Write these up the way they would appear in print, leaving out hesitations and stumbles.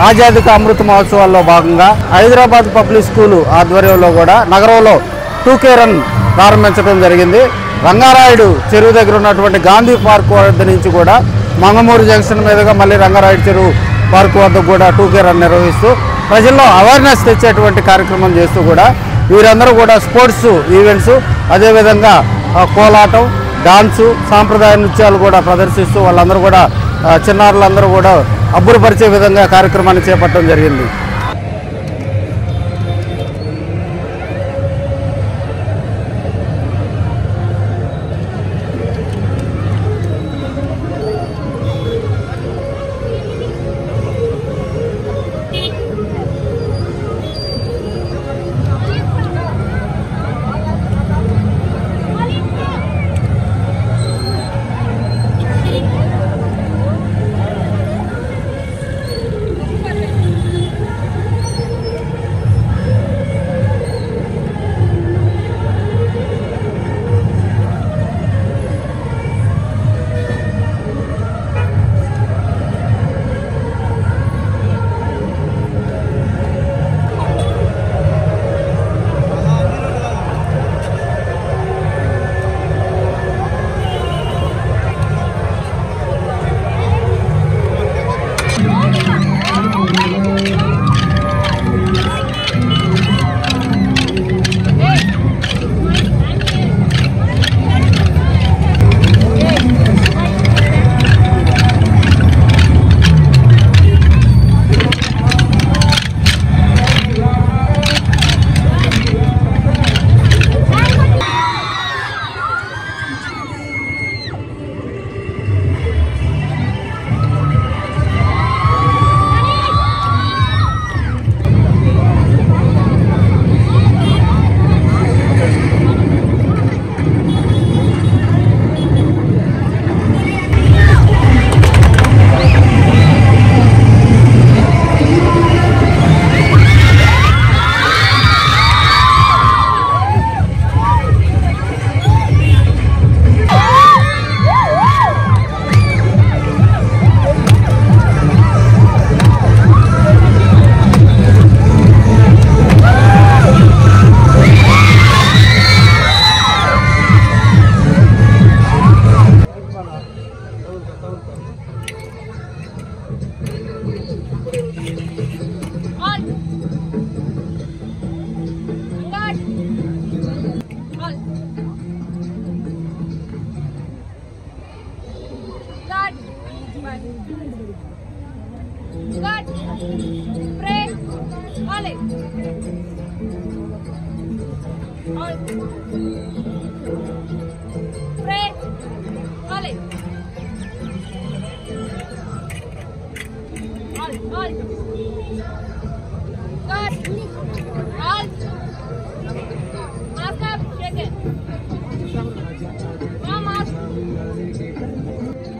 ఆజాదీ కా అమృత మహోత్సవాల్లో భాగంగా Hyderabad public school ఆధ్వర్యంలో కూడా నగరంలో 2K రన్ ప్రారంభించడం జరిగింది. రంగారాయుడు చెరువు దగ్గర ఉన్నటువంటి గాంధీ పార్క్ వద్ద నుంచి కూడా మంగమూరు జంక్షన్ మీదుగా మళ్ళీ రంగారాయుడు చెరువు పార్క్ వద్ద కూడా 2K రన్ నిర్వహిస్తూ ప్రజల్లో అవేర్నెస్ తెచ్చేటువంటి కార్యక్రమం చేస్తూ కూడా వీరందరూ కూడా స్పోర్ట్స్ ఈవెంట్స్, అదేవిధంగా కోలాటం, డాన్సు, సాంప్రదాయ నృత్యాలు కూడా ప్రదర్శిస్తూ వాళ్ళందరూ కూడా చిన్నారులందరూ కూడా అబ్బురపరిచే విధంగా కార్యక్రమాన్ని చేపట్టడం జరిగింది.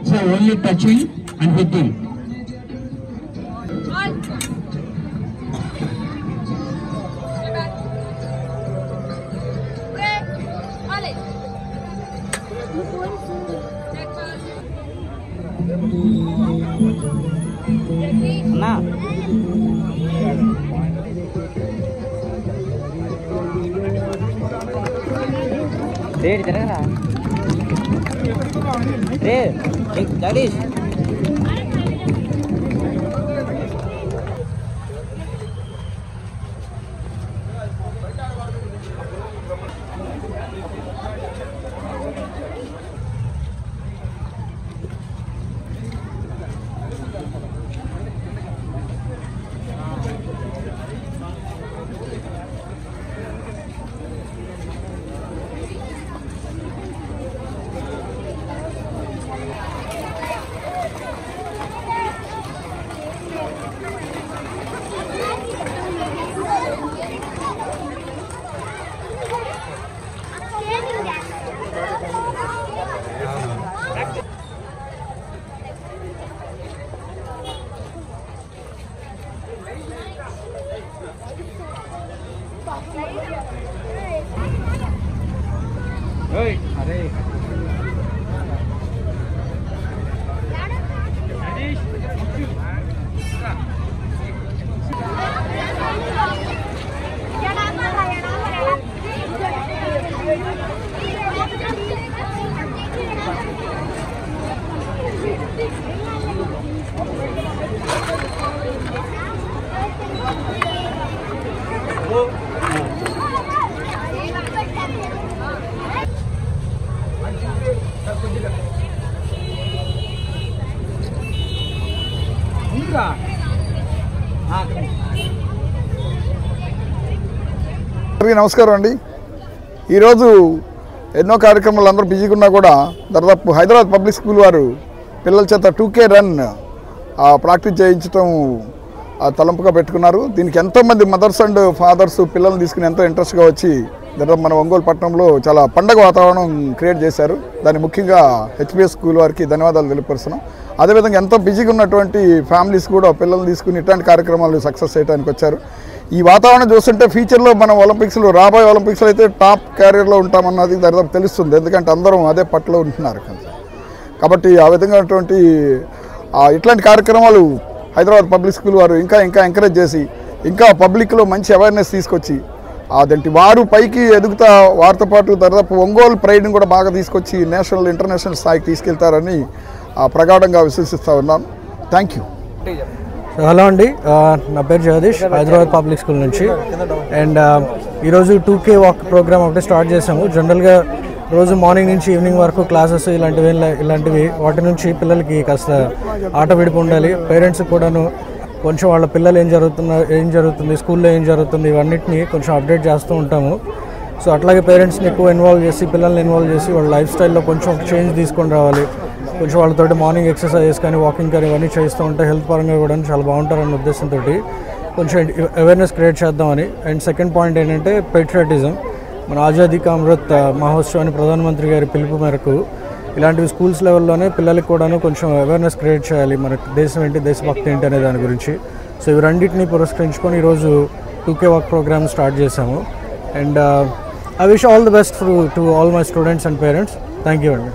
So only touching and hitting. Jagdish. నమస్కారం అండి. ఈరోజు ఎన్నో కార్యక్రమాలు అందరూ బిజీగా ఉన్నా కూడా దాదాపు హైదరాబాద్ పబ్లిక్ స్కూల్ వారు పిల్లల చేత 2K రన్ ప్రాక్టీస్ చేయించడం తలంపుగా పెట్టుకున్నారు. దీనికి ఎంతోమంది మదర్స్ అండ్ ఫాదర్స్ పిల్లల్ని తీసుకుని ఎంతో ఇంట్రెస్ట్గా వచ్చి దాదాపు మన ఒంగోలు పట్టణంలో చాలా పండగ వాతావరణం క్రియేట్ చేశారు. దాన్ని ముఖ్యంగా HPS స్కూల్ వారికి ధన్యవాదాలు తెలియపరుస్తున్నాం. అదేవిధంగా ఎంతో బిజీగా ఉన్నటువంటి ఫ్యామిలీస్ కూడా పిల్లల్ని తీసుకుని ఇట్లాంటి కార్యక్రమాలు సక్సెస్ చేయడానికి వచ్చారు. ఈ వాతావరణం చూస్తుంటే ఫ్యూచర్లో మనం ఒలింపిక్స్లో రాబోయే ఒలింపిక్స్లో అయితే టాప్ క్యారియర్లో ఉంటామన్నది దాదాపు తెలుస్తుంది. ఎందుకంటే అందరం అదే పట్టులో ఉంటున్నారు కాబట్టి ఆ విధంగా ఇట్లాంటి కార్యక్రమాలు హైదరాబాద్ పబ్లిక్ స్కూల్ వారు ఇంకా ఎంకరేజ్ చేసి ఇంకా పబ్లిక్లో మంచి అవేర్నెస్ తీసుకొచ్చి అదేంటి వారు పైకి ఎదుగుతా వారితో పాటు దాదాపు ఒంగోలు ప్రైడ్ని కూడా బాగా తీసుకొచ్చి నేషనల్ ఇంటర్నేషనల్ స్థాయికి తీసుకెళ్తారని ప్రగాఢంగా విశ్వసిస్తూ ఉన్నాను. Thank you. హలో అండి, నా పేరు జగదీష్, హైదరాబాద్ పబ్లిక్ స్కూల్ నుంచి. అండ్ ఈరోజు 2K వాక్ ప్రోగ్రామ్ ఒకటి స్టార్ట్ చేసాము. జనరల్గా రోజు మార్నింగ్ నుంచి ఈవినింగ్ వరకు క్లాసెస్ ఇలాంటివి వాటి నుంచి పిల్లలకి కాస్త ఆట విడిపి ఉండాలి. పేరెంట్స్కి కూడాను కొంచెం వాళ్ళ పిల్లలు ఏం జరుగుతుంది స్కూల్లో ఏం జరుగుతుంది ఇవన్నిటిని కొంచెం అప్డేట్ చేస్తూ ఉంటాము. సో అట్లాగే పేరెంట్స్ని ఎక్కువ ఇన్వాల్వ్ చేసి పిల్లల్ని ఇన్వాల్వ్ చేసి వాళ్ళ లైఫ్ స్టైల్లో కొంచెం చేంజ్ తీసుకొని రావాలి. కొంచెం వాళ్ళతో మార్నింగ్ ఎక్సర్సైజెస్ కానీ వాకింగ్ కానీ ఇవన్నీ చేస్తూ ఉంటే హెల్త్ పరంగా కూడా చాలా బాగుంటారన్న ఉద్దేశంతో కొంచెం అవేర్నెస్ క్రియేట్ చేద్దామని. అండ్ సెకండ్ పాయింట్ ఏంటంటే పెట్రియాటిజం. మన ఆజాదీ కా అమృత్ మహోత్సవాన్ని ప్రధానమంత్రి గారి పిలుపు మేరకు ఇలాంటివి స్కూల్స్ లెవెల్లోనే పిల్లలకి కూడాను కొంచెం అవేర్నెస్ క్రియేట్ చేయాలి, మన దేశం ఏంటి దేశభక్తి ఏంటి అనే దాని గురించి. సో ఇవి రెండింటిని పురస్కరించుకొని ఈరోజు 2K వాక్ ప్రోగ్రామ్ స్టార్ట్ చేశాము. And I wish all the best to all my students and parents. Thank you అండి.